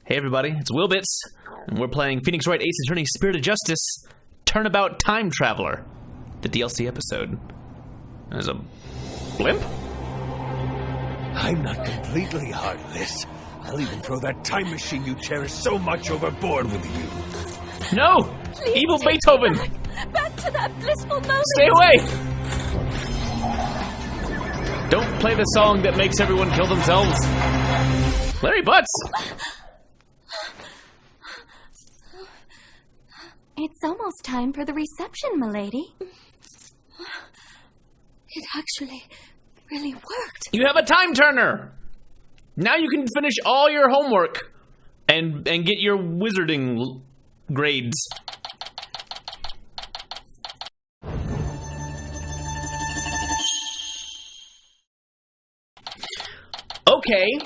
Hey everybody, it's WillBits, and we're playing Phoenix Wright Ace Attorney Spirit of Justice, Turnabout Time Traveler, the DLC episode. There's a blimp? I'm not completely heartless. I'll even throw that time machine you cherish so much overboard with you. No! Please Evil take Beethoven! me back to that blissful moment. Stay away! Don't play the song that makes everyone kill themselves. Larry Butts! It's almost time for the reception, milady. It actually really worked. You have a time turner! Now you can finish all your homework and get your wizarding grades. Okay.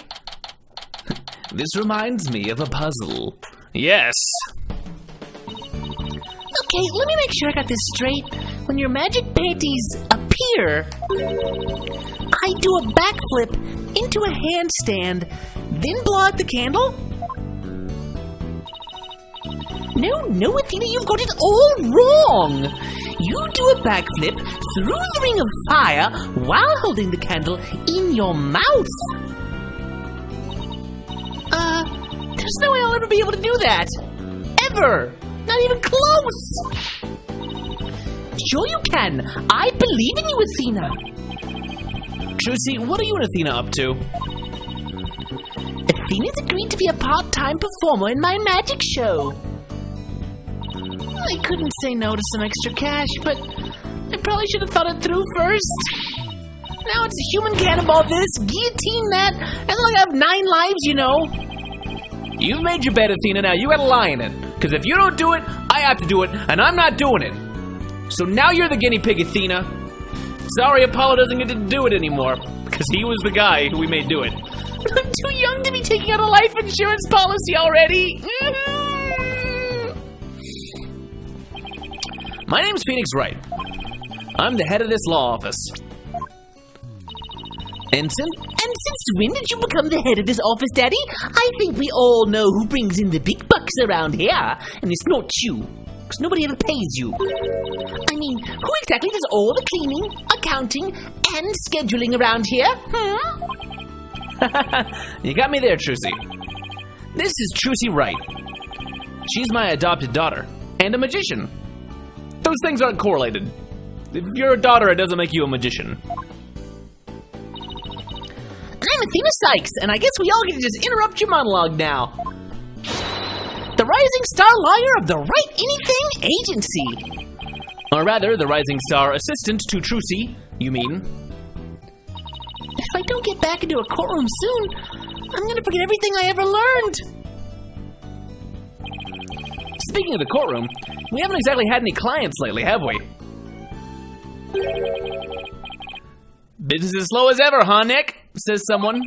This reminds me of a puzzle. Yes. Okay, let me make sure I got this straight. When your magic panties appear, I do a backflip into a handstand, then blow out the candle? No, Athena, you've got it all wrong. You do a backflip through the ring of fire while holding the candle in your mouth. There's no way I'll ever be able to do that. Ever. Not even close! Sure you can. I believe in you, Athena. Trucy, what are you and Athena up to? Athena's agreed to be a part-time performer in my magic show. I couldn't say no to some extra cash, but I probably should have thought it through first. Now it's a human cannonball this, guillotine that, and like I have 9 lives, you know. You've made your bed, Athena, now you gotta lie in it. Because if you don't do it, I have to do it, and I'm not doing it. So now you're the guinea pig, Athena. Sorry, Apollo doesn't get to do it anymore, because he was the guy who we made do it. I'm too young to be taking out a life insurance policy already. My name's Phoenix Wright. I'm the head of this law office. And since when did you become the head of this office, Daddy? I think we all know who brings in the big bucks around here, and it's not you, because nobody ever pays you. I mean, who exactly does all the cleaning, accounting, and scheduling around here? You got me there, Trucy. This is Trucy Wright. She's my adopted daughter, and a magician. Those things aren't correlated. If you're a daughter, it doesn't make you a magician. I'm Athena Sykes, and I guess we all get to just interrupt your monologue now. The rising star lawyer of the Write Anything Agency. Or rather, the rising star assistant to Trucy, you mean. If I don't get back into a courtroom soon, I'm gonna forget everything I ever learned. Speaking of the courtroom, we haven't exactly had any clients lately, have we? Business as slow as ever, huh, Nick? Says someone.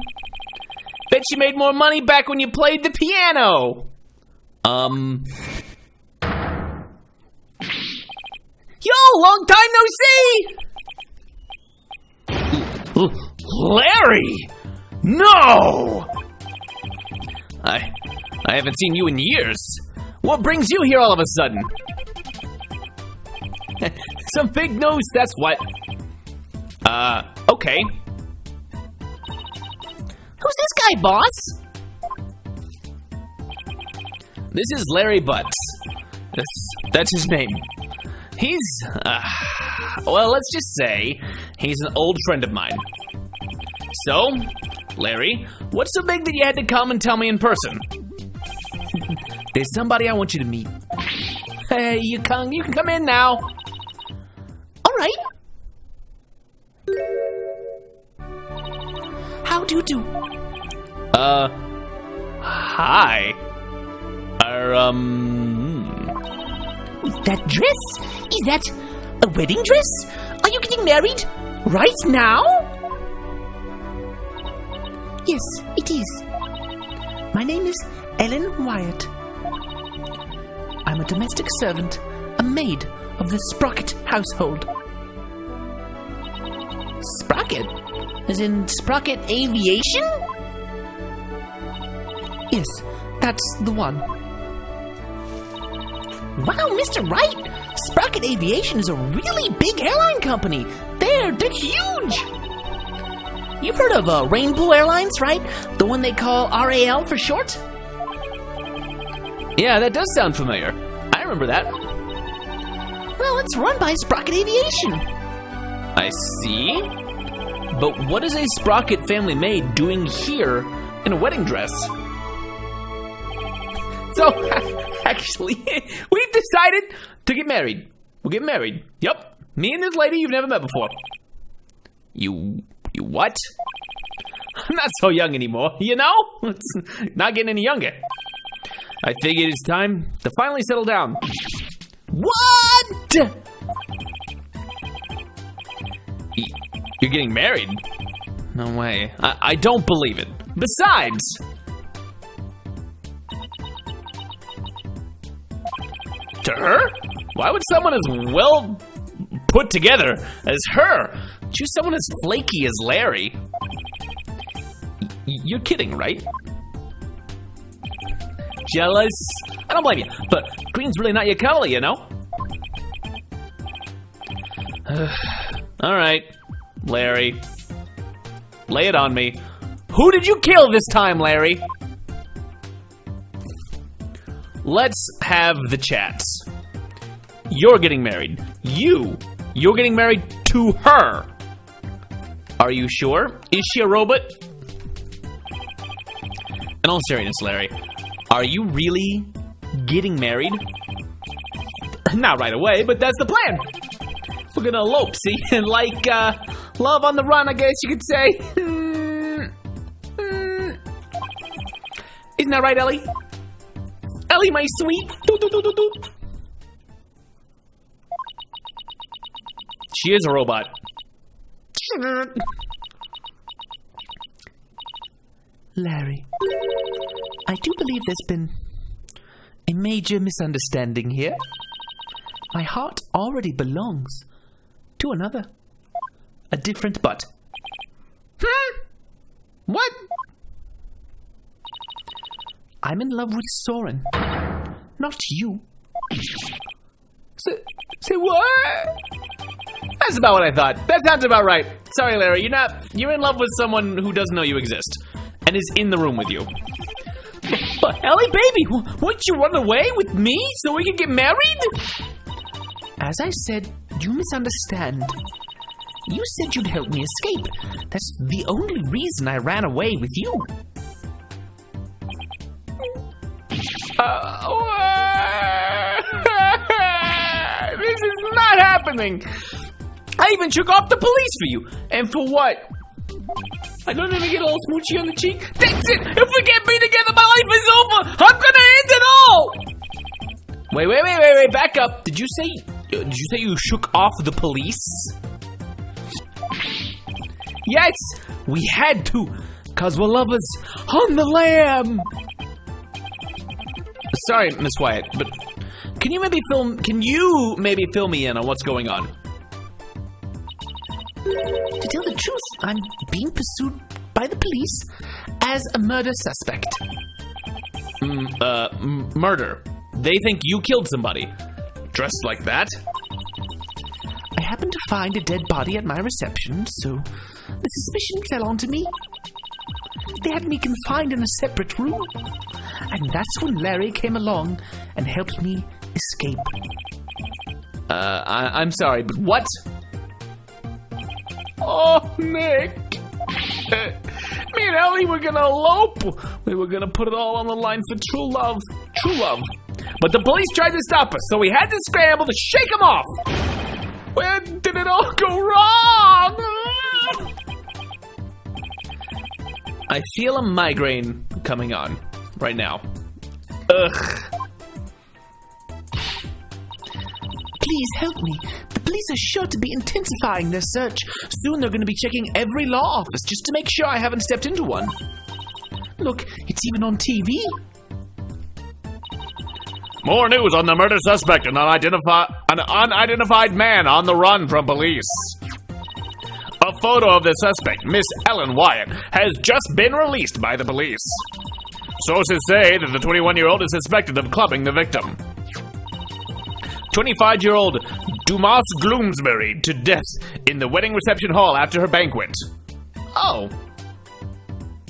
Bet you made more money back when you played the piano. Yo, long time no see! Larry! No! I haven't seen you in years. What brings you here all of a sudden? Some big news, that's what. Okay. Who's this guy, boss? This is Larry Butts. That's his name. He's, well, let's just say he's an old friend of mine. So, Larry, what's so big that you had to come and tell me in person? There's somebody I want you to meet. Hey, you can come in now. All right. How do you do? Hi. That dress? Is that a wedding dress? Are you getting married right now? Yes, it is. My name is Ellen Wyatt. I'm a domestic servant, a maid of the Sprocket household. Sprocket? As in Sprocket Aviation? Yes, That's the one. Wow, Mr. Wright! Sprocket Aviation is a really big airline company. They're huge! You've heard of Rainbow Airlines, right? The one they call RAL for short? Yeah, that does sound familiar. I remember that. Well, it's run by Sprocket Aviation. I see. But what is a Sprocket family maid doing here in a wedding dress? So, actually, we've decided to get married. We'll get married. Yep. Me and this lady you've never met before. You what? I'm not so young anymore, you know? It's not getting any younger. I figured it's time to finally settle down. What? You're getting married? No way. I don't believe it. Besides... To her? Why would someone as well put together as her choose someone as flaky as Larry? You're kidding, right? Jealous? I don't blame you, but green's really not your color, you know? Alright, Larry. Lay it on me. Who did you kill this time, Larry? Let's have the chats. You're getting married. You're getting married to her. Are you sure? Is she a robot? In all seriousness, Larry, are you really getting married? Not right away, but that's the plan. We're gonna elope, see? Like, love on the run, I guess you could say. Isn't that right, Ellie? Ellie, my sweet. She is a robot. Larry, I do believe there's been a major misunderstanding here. My heart already belongs to another. A different butt. What? I'm in love with Soren, not you. Say what? That's about what I thought. That sounds about right. Sorry, Larry, you're in love with someone who doesn't know you exist and is in the room with you. But Ellie, baby, won't you run away with me so we can get married? As I said, you misunderstand. You said you'd help me escape. That's the only reason I ran away with you. This is not happening. I even shook off the police for you. And for what? I don't even get all smoochy on the cheek. That's it. If we can't be together, my life is over. I'm gonna end it all. Wait. Back up. Did you say you shook off the police? Yes, we had to, cause we're lovers on the lamb. Sorry, Miss Wyatt, but can you maybe fill me in on what's going on? To tell the truth, I'm being pursued by the police as a murder suspect. Murder. They think you killed somebody. Dressed like that? I happened to find a dead body at my reception, so the suspicion fell onto me. They had me confined in a separate room, and that's when Larry came along and helped me escape. I'm sorry, but what? Oh, Nick. Me and Ellie were gonna elope. We were gonna put it all on the line for true love. True love. But the police tried to stop us, so we had to scramble to shake them off. Where did it all go wrong? I feel a migraine coming on right now. Ugh. Please help me. The police are sure to be intensifying their search. Soon they're going to be checking every law office just to make sure I haven't stepped into one. Look, it's even on TV. More news on the murder suspect, an unidentified man on the run from police. A photo of the suspect, Miss Ellen Wyatt, has just been released by the police. Sources say that the 21-year-old is suspected of clubbing the victim. 25-year-old Dumas Gloomsbury to death in the wedding reception hall after her banquet. Oh.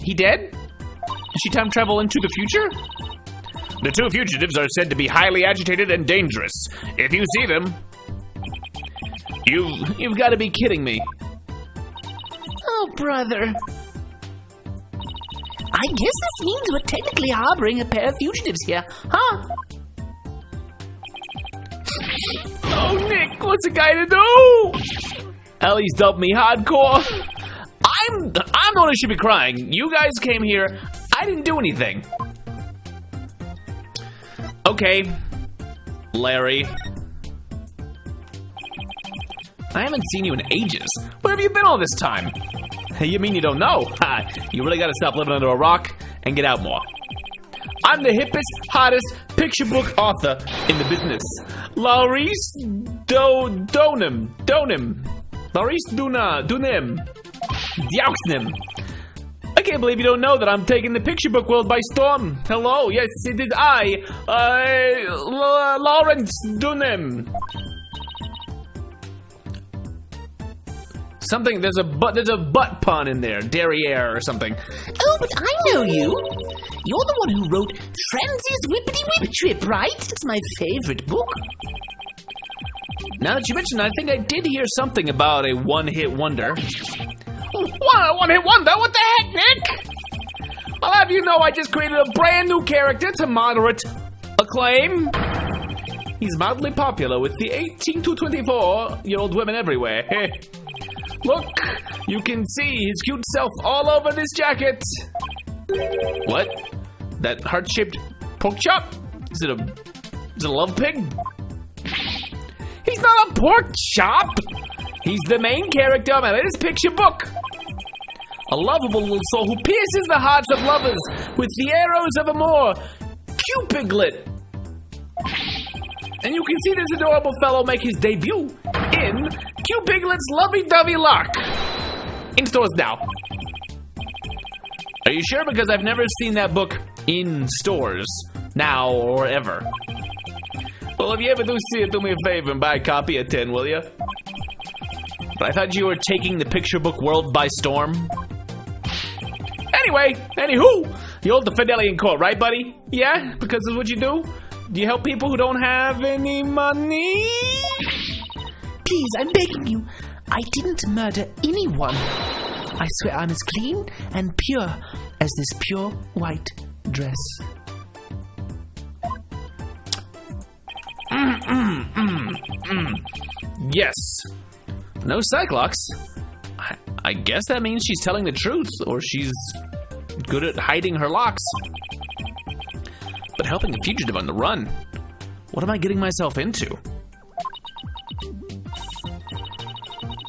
He dead? Did she time travel into the future? The two fugitives are said to be highly agitated and dangerous. If you see them, you've got to be kidding me. Oh, brother. I guess this means we're technically harboring a pair of fugitives here, huh? Oh, Nick, what's a guy to do? Ellie's dubbed me hardcore. I'm the one who should be crying. You guys came here. I didn't do anything. Okay, Larry. I haven't seen you in ages. Where have you been all this time? You mean you don't know? Ha, you really gotta stop living under a rock and get out more. I'm the hippest, hottest picture book author in the business. Laurice Donim. Laurice Dunim. Diauxnim. I can't believe you don't know that I'm taking the picture book world by storm. Hello, yes, it is I, Lawrence Dunim. Something, there's a butt pun in there, derriere or something. Oh, but I know you. You're the one who wrote Franzie's Whippity Whip Trip, right? It's my favorite book. Now that you mention it, I think I did hear something about a one-hit wonder. What, a one-hit wonder? What the heck, Nick? I'll have you know I just created a brand new character to moderate acclaim. He's mildly popular with the 18 to 24-year-old women everywhere. Look, you can see his cute self all over this jacket. What? That heart-shaped pork chop? Is it a love pig? He's not a pork chop. He's the main character of my latest picture book. A lovable little soul who pierces the hearts of lovers with the arrows of a more Cupidlet. And you can see this adorable fellow make his debut in Cupidlet's Lovey-Dovey Lark. In stores now. Are you sure? Because I've never seen that book in stores, now or ever. Well, if you ever do see it, do me a favor and buy a copy at 10, will you? But I thought you were taking the picture book world by storm. Anywho, you hold the fidelity in court, right, buddy? Yeah? Because it's what you do? Do you help people who don't have any money? Please, I'm begging you. I didn't murder anyone. I swear I'm as clean and pure as this pure white dress. Yes. No Cyclops. I guess that means she's telling the truth, or she's good at hiding her locks. But helping a fugitive on the run? What am I getting myself into?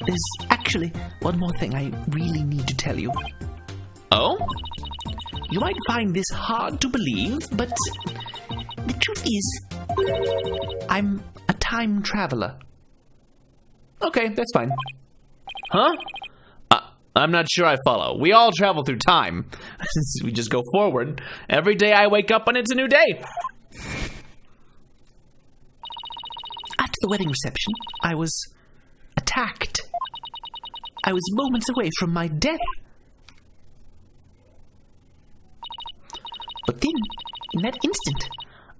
There's actually one more thing I really need to tell you. Oh? You might find this hard to believe, but the truth is, I'm a time traveler. Okay, that's fine. Huh? I'm not sure I follow. We all travel through time. We just go forward. Every day I wake up and it's a new day. At the wedding reception, I was attacked. I was moments away from my death. But then, in that instant,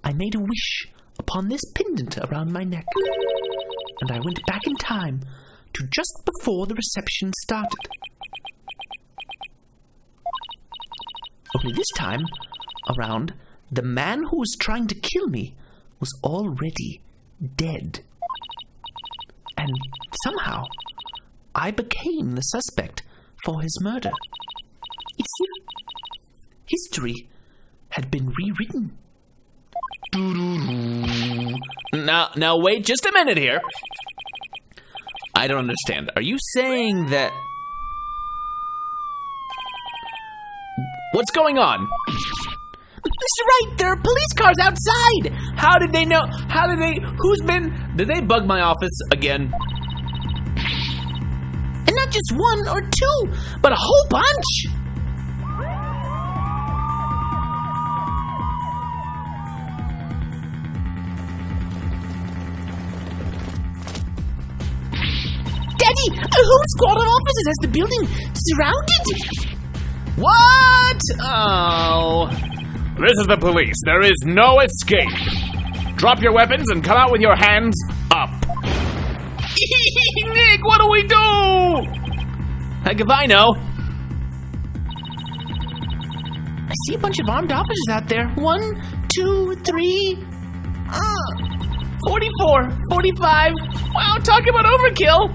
I made a wish upon this pendant around my neck. And I went back in time to just before the reception started. Only this time around, the man who was trying to kill me was already dead. And somehow, I became the suspect for his murder. It's if history had been rewritten. Now wait just a minute here. I don't understand. Are you saying that... What's going on? Mr. Wright, there are police cars outside! How did they know? Did they bug my office again? And not just one or two, but a whole bunch! A whole squad of officers has the building surrounded. What? Oh. This is the police. There is no escape. Drop your weapons and come out with your hands up. Nick, what do we do? Heck if I know. I see a bunch of armed officers out there. 1, 2, 3... 44, 45. Wow, talk about overkill.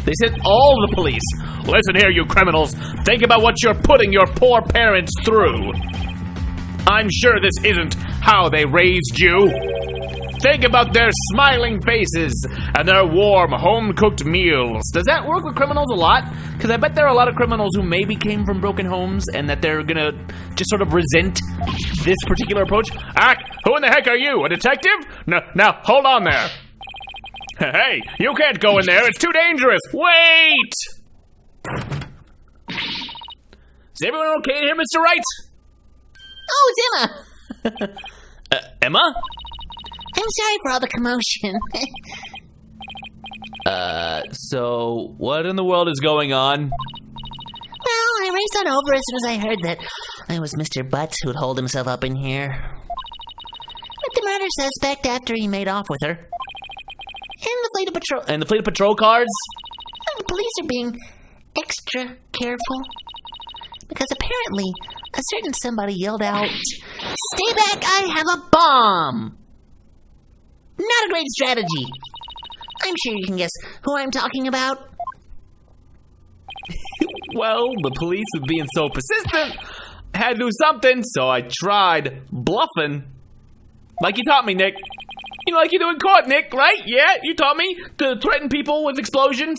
They sent all the police. Listen here, you criminals. Think about what you're putting your poor parents through. I'm sure this isn't how they raised you. Think about their smiling faces and their warm, home-cooked meals. Does that work with criminals a lot? Because I bet there are a lot of criminals who maybe came from broken homes and that they're gonna just sort of resent this particular approach. Who in the heck are you, a detective? Now, hold on there. Hey, you can't go in there, it's too dangerous. Wait! Is everyone okay here, Mr. Wright? Oh, it's Emma. Emma? I'm sorry for all the commotion. So what in the world is going on? Well, I raced on over as soon as I heard that it was Mr. Butts who'd hold himself up in here. Met the murder suspect after he made off with her. And the fleet of patrol... And the fleet of patrol cars? The police are being extra careful. Because apparently, a certain somebody yelled out, "Stay back, I have a bomb!" Not a great strategy. I'm sure you can guess who I'm talking about. Well, the police were being so persistent. I had to do something, so I tried bluffing. Like you taught me, Nick. You know, like you do in court, Nick, right? Yeah, you taught me to threaten people with explosions.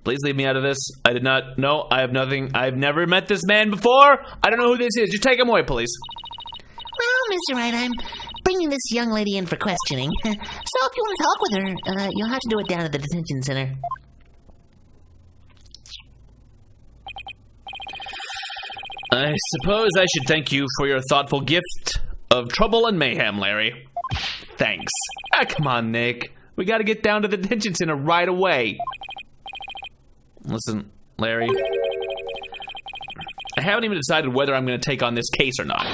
Please leave me out of this. I did not know. I have nothing. I've never met this man before. I don't know who this is. Just take him away, please. Well, Mr. Wright, I'm bringing this young lady in for questioning. So if you want to talk with her, you'll have to do it down at the detention center. I suppose I should thank you for your thoughtful gift of trouble and mayhem, Larry. Thanks. Come on, Nick. We gotta get down to the detention center right away. Listen, Larry. I haven't even decided whether I'm gonna take on this case or not.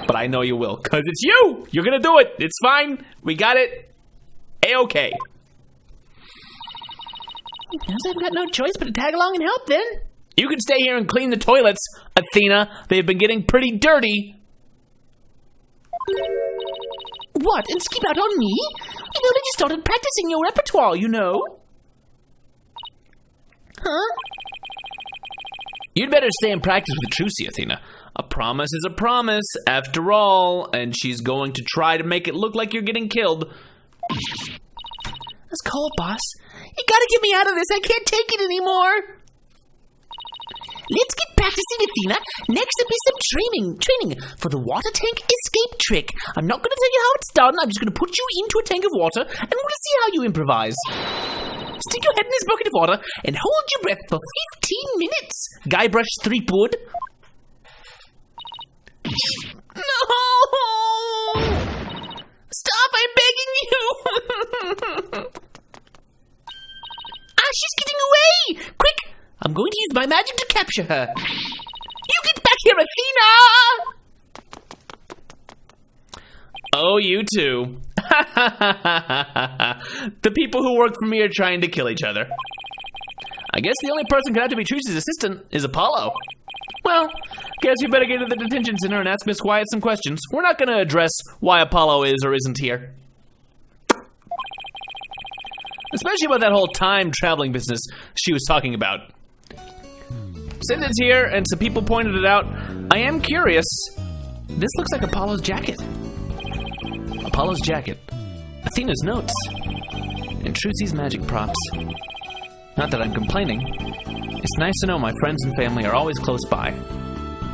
But I know you will, because it's you! You're gonna do it! It's fine. We got it. A-okay. Guess I've got no choice but to tag along and help, then. You can stay here and clean the toilets, Athena. They've been getting pretty dirty. What? And skip out on me? You've only just started practicing your repertoire, you know. Huh? You'd better stay and practice with Trucy, Athena. A promise is a promise, after all, and she's going to try to make it look like you're getting killed. That's cold, boss. You gotta get me out of this. I can't take it anymore. Let's get practicing, Athena. Next up is some training for the water tank escape trick. I'm not gonna tell you how it's done. I'm just gonna put you into a tank of water, and we're gonna see how you improvise. Stick your head in this bucket of water and hold your breath for 15 minutes. Guybrush Threepwood. No! Stop, I'm begging you! She's getting away! Quick! I'm going to use my magic to capture her. You get back here, Athena! Oh, you too. The people who work for me are trying to kill each other. I guess the only person who have to be Trucy's assistant is Apollo. Well, guess you better get to the detention center and ask Miss Wyatt some questions. We're not going to address why Apollo is or isn't here. Especially about that whole time-traveling business she was talking about. Since it's here and some people pointed it out, I am curious. This looks like Apollo's jacket. Apollo's jacket. Athena's notes. And Trucy's magic props. Not that I'm complaining. It's nice to know my friends and family are always close by.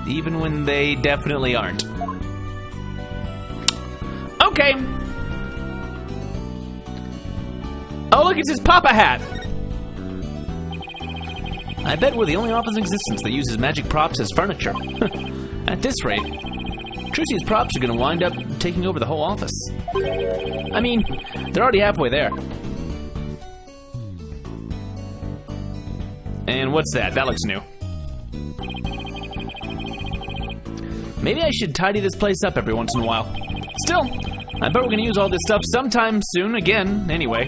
Even when they definitely aren't. Okay. Oh, look, it's his Papa hat! I bet we're the only office in existence that uses magic props as furniture. At this rate, Trucy's props are gonna wind up taking over the whole office. I mean, they're already halfway there. And what's that? That looks new. Maybe I should tidy this place up every once in a while. Still, I bet we're gonna use all this stuff sometime soon again, anyway.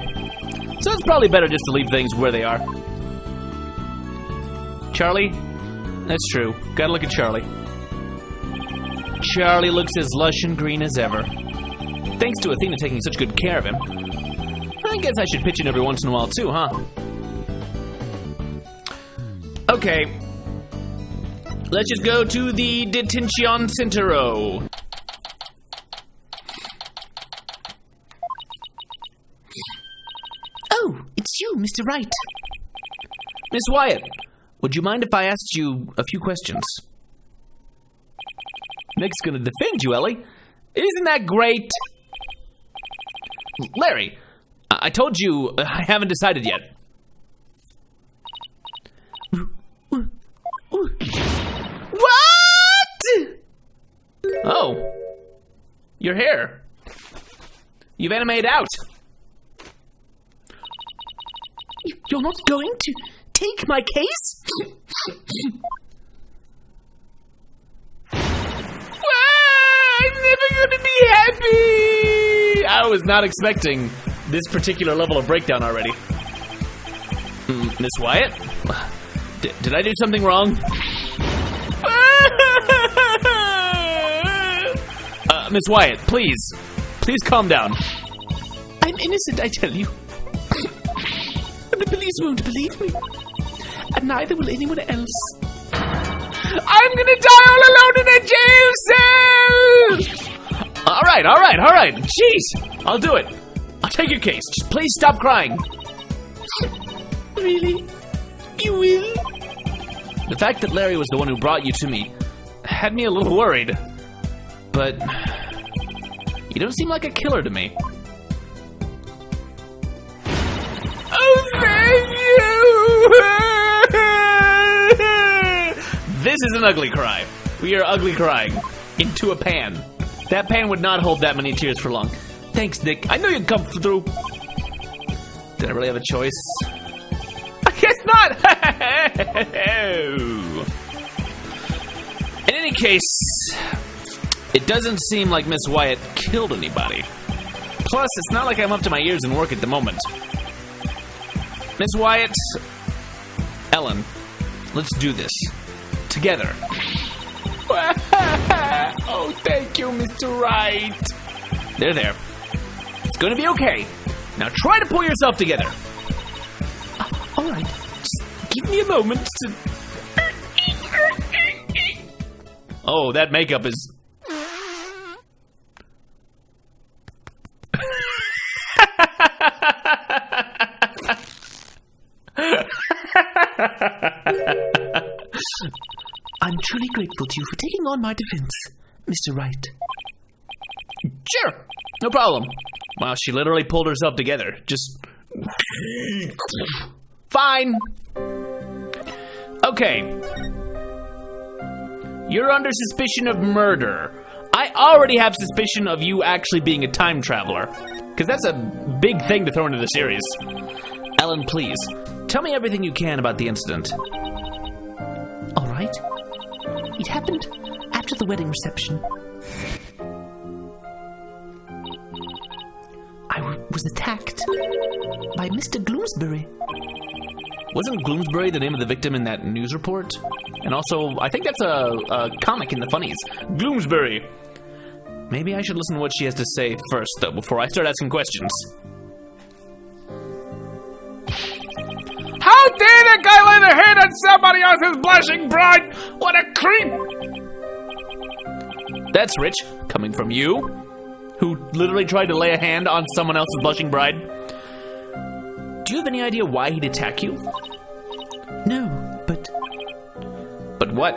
So it's probably better just to leave things where they are. Charlie? That's true. Gotta look at Charlie. Charlie looks as lush and green as ever. Thanks to Athena taking such good care of him. I guess I should pitch in every once in a while too, huh? Okay. Let's just go to the detention centro. Oh, it's you, Mr. Wright. Miss Wyatt, would you mind if I asked you a few questions? Nick's gonna defend you, Ellie. Isn't that great? Larry, I told you I haven't decided yet. What? Oh. Your hair. You've animated out. You're not going to take my case? I'm never gonna be happy! I was not expecting this particular level of breakdown already. Miss Wyatt? Did I do something wrong? Miss Wyatt, please. Please calm down. I'm innocent, I tell you. But the police won't believe me. And neither will anyone else. I'm gonna die all alone in a jail cell! Alright. Jeez, I'll do it. I'll take your case. Just please stop crying. Really? You will? The fact that Larry was the one who brought you to me had me a little worried. But you don't seem like a killer to me. Oh, thank you! This is an ugly cry. We are ugly crying into a pan. That pan would not hold that many tears for long. Thanks, Nick. I knew you'd come through. Did I really have a choice? I guess not! In any case, it doesn't seem like Miss Wyatt killed anybody. Plus, it's not like I'm up to my ears in work at the moment. Miss Wyatt, Ellen, let's do this. Together. Oh, thank you, Mr. Wright. There. It's gonna be okay. Now try to pull yourself together. All right, just give me a moment to... Oh, that makeup is... I'm truly grateful to you for taking on my defense, Mr. Wright. Sure, no problem. Wow, she literally pulled herself together. Just... Fine. Okay. You're under suspicion of murder. I already have suspicion of you actually being a time traveler. Because that's a big thing to throw into the series. Ellen, please, tell me everything you can about the incident. All right. It happened after the wedding reception. I was attacked by Mr. Gloomsbury. Wasn't Gloomsbury the name of the victim in that news report? And also, I think that's a comic in the funnies. Gloomsbury. Maybe I should listen to what she has to say first, though, before I start asking questions. How dare that guy lay their hand on somebody else's blushing bride? What a creep! That's rich, coming from you, who literally tried to lay a hand on someone else's blushing bride. Do you have any idea why he'd attack you? No, but... But what?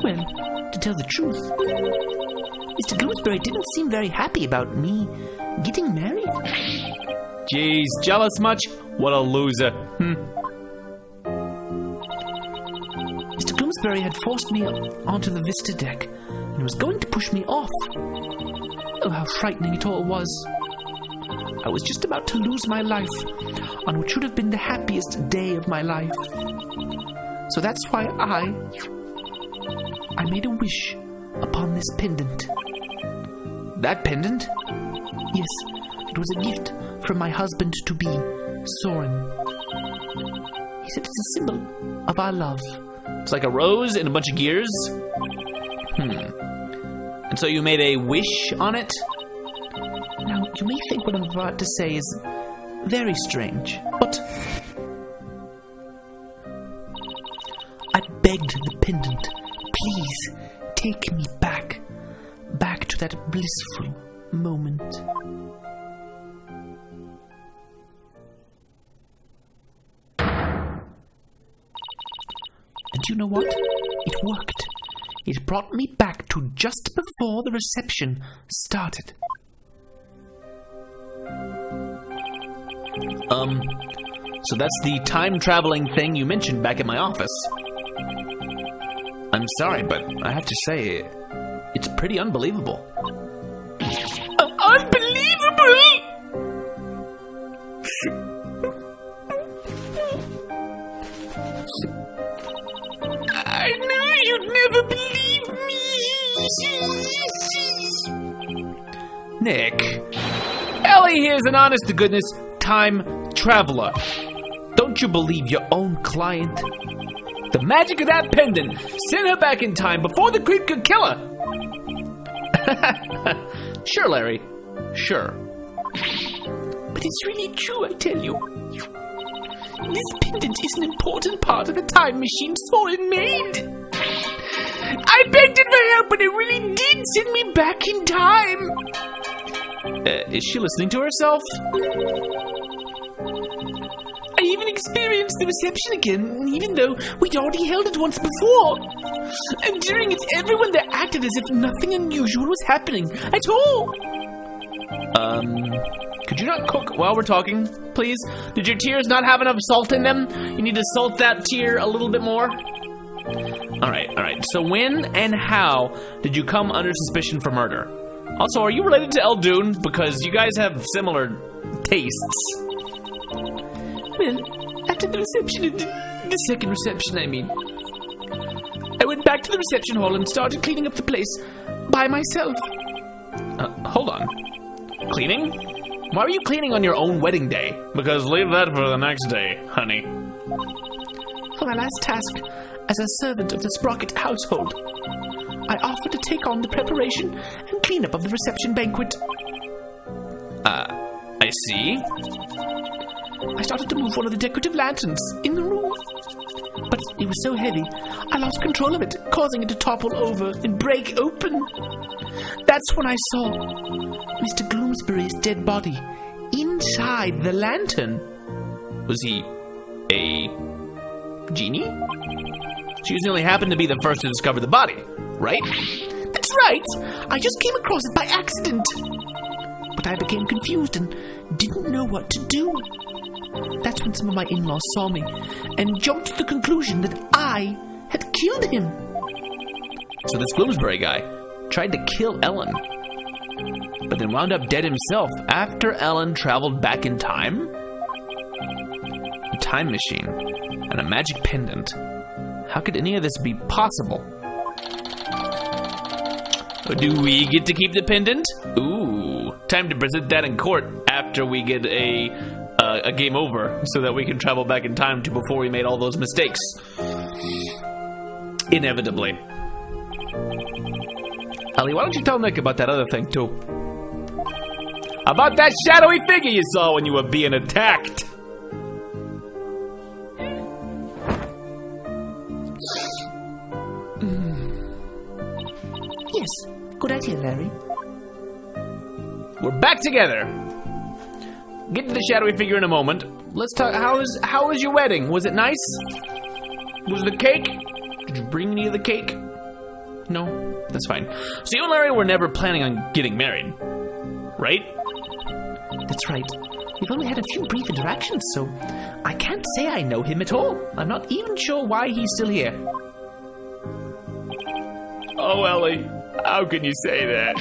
Well, to tell the truth, Mr. Gloomsbury didn't seem very happy about me getting married. Jeez, jealous much? What a loser. Mr. Gloomsbury had forced me onto the Vista deck and was going to push me off. Oh, how frightening it all was. I was just about to lose my life on what should have been the happiest day of my life. So that's why I made a wish upon this pendant. That pendant? Yes, it was a gift from my husband-to-be, Soren. He said it's a symbol of our love. It's like a rose and a bunch of gears? And so you made a wish on it? Now, you may think what I'm about to say is very strange, but I begged the pendant, please take me back to that blissful moment. And you know what? It worked. It brought me back to just before the reception started. So that's the time-traveling thing you mentioned back at my office. I'm sorry, but I have to say, it's pretty unbelievable. Unbelievable! I knew you'd never believe me! Nick, Ellie here's an honest-to-goodness time traveler. Don't you believe your own client? The magic of that pendant sent her back in time before the creep could kill her. Sure, Larry. Sure. But it's really true, I tell you. This pendant is an important part of the time machine Soren made. I begged it for help, but it really did send me back in time. Is she listening to herself? I even experienced the reception again, even though we'd already held it once before. And during it, everyone there acted as if nothing unusual was happening at all. Could you not cook while we're talking, please? Did your tears not have enough salt in them? You need to salt that tear a little bit more? Alright. So when and how did you come under suspicion for murder? Also, are you related to Eldoon? Because you guys have similar tastes. Well, after the reception, the second reception, I mean, I went back to the reception hall and started cleaning up the place by myself. Hold on. Cleaning? Why are you cleaning on your own wedding day? Because leave that for the next day, honey. For my last task as a servant of the Sprocket household, I offered to take on the preparation and cleanup of the reception banquet. I see. I started to move one of the decorative lanterns in the room, but it was so heavy, I lost control of it, causing it to topple over and break open. That's when I saw Mr. Gloomsbury's dead body inside the lantern. Was he a genie? She only happened to be the first to discover the body, right? That's right. I just came across it by accident. But I became confused and didn't know what to do. That's when some of my in-laws saw me and jumped to the conclusion that I had killed him. So this Bloomsbury guy tried to kill Ellen, but then wound up dead himself after Ellen traveled back in time? A time machine and a magic pendant. How could any of this be possible? Do we get to keep the pendant? Ooh, time to present that in court after we get a game over so that we can travel back in time to before we made all those mistakes. Inevitably. Ellie, why don't you tell Nick about that other thing too? About that shadowy figure you saw when you were being attacked. Yes, good idea, Larry. We're back together. Get to the shadowy figure in a moment. Let's talk. How was your wedding? Was it nice? Was the cake? Did you bring any of the cake? No, that's fine. So you and Larry were never planning on getting married, right? That's right. We've only had a few brief interactions, so I can't say I know him at all. I'm not even sure why he's still here. Oh, Ellie, how can you say that?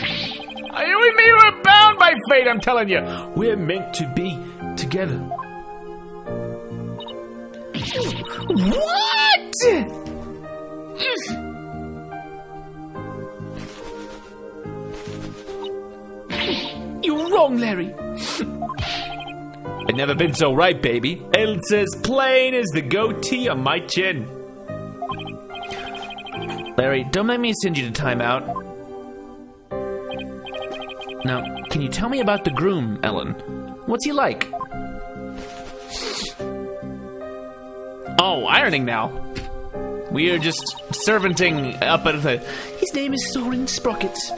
You and me were bound by fate, I'm telling you. We're meant to be together. What? You're wrong, Larry. I've never been so right, baby. It's as plain as the goatee on my chin. Larry, don't make me send you to timeout. Now, can you tell me about the groom, Ellen? What's he like? Oh, ironing now. We are just servanting up at the... His name is Soren Sprockets.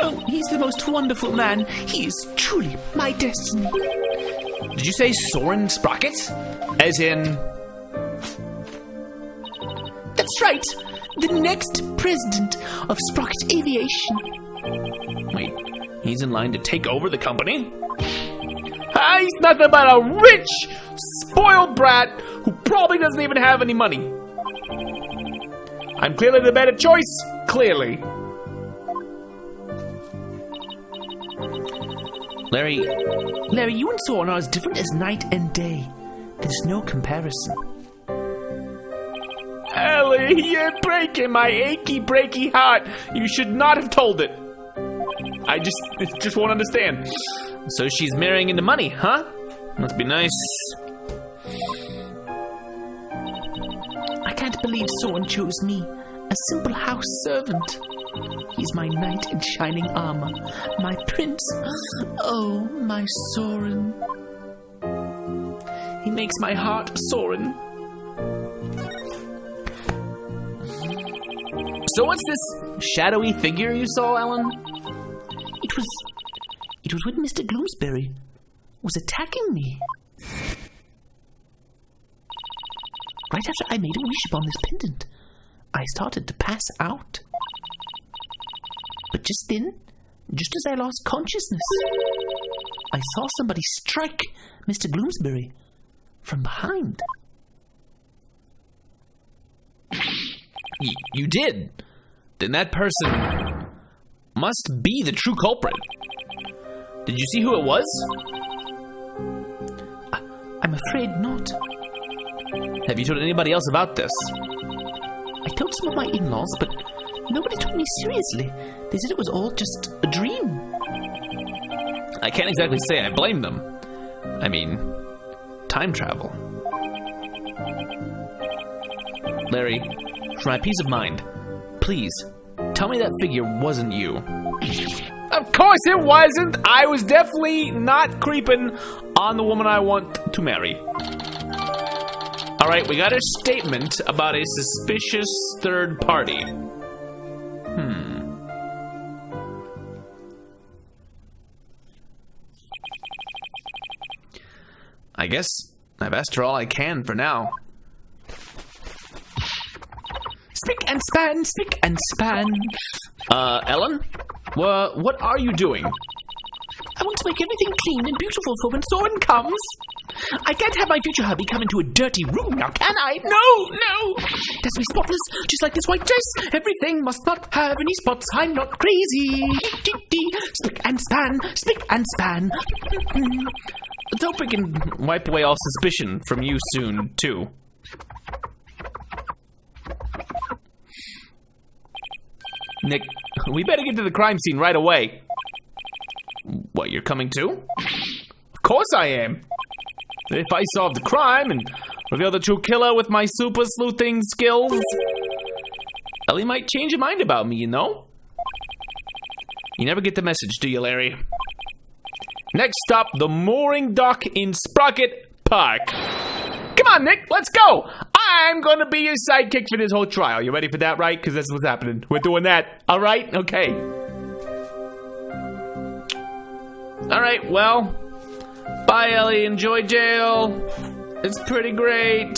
Oh, he's the most wonderful man. He is truly my destiny. Did you say Soren Sprockets? As in... That's right. The next president of Sprocket Aviation. Wait, he's in line to take over the company? He's nothing but a rich, spoiled brat who probably doesn't even have any money. I'm clearly the better choice. Clearly. Larry, you and Soren are as different as night and day. There's no comparison. Ellie, you're breaking my achy, breaky heart. You should not have told it. I just won't understand. So she's marrying into money, huh? Must be nice. I can't believe Soren chose me, a simple house servant. He's my knight in shining armor, my prince. Oh, my Soren. He makes my heart Soren. So what's this shadowy figure you saw, Ellen? It was when Mr. Gloomsbury was attacking me. Right after I made a wish upon this pendant, I started to pass out. But just then, just as I lost consciousness, I saw somebody strike Mr. Gloomsbury from behind. You did? Then that person must be the true culprit. Did you see who it was? I'm afraid not. Have you told anybody else about this? I told some of my in-laws, but nobody took me seriously. They said it was all just a dream. I can't exactly say I blame them. I mean, time travel. Larry, for my peace of mind, please, tell me that figure wasn't you. Of course it wasn't! I was definitely not creeping on the woman I want to marry. Alright, we got a statement about a suspicious third party. I guess I've asked her all I can for now. Spick and span, spick and span. Ellen? What are you doing? I want to make everything clean and beautiful for when Soren comes. I can't have my future hubby come into a dirty room now, can I? No! It has to be spotless, just like this white dress. Everything must not have any spots. I'm not crazy. Spick and span, spick and span. Let's hope we can wipe away all suspicion from you soon, too. Nick, we better get to the crime scene right away. What, you're coming too? Of course I am. If I solve the crime and reveal the true killer with my super sleuthing skills, Ellie might change her mind about me, you know? You never get the message, do you, Larry? Next stop, the mooring dock in Sprocket Park. Come on, Nick, let's go. I'm gonna be your sidekick for this whole trial. You ready for that, right? Because that's what's happening. We're doing that, all right? Okay. All right, well, bye, Ellie. Enjoy jail. It's pretty great.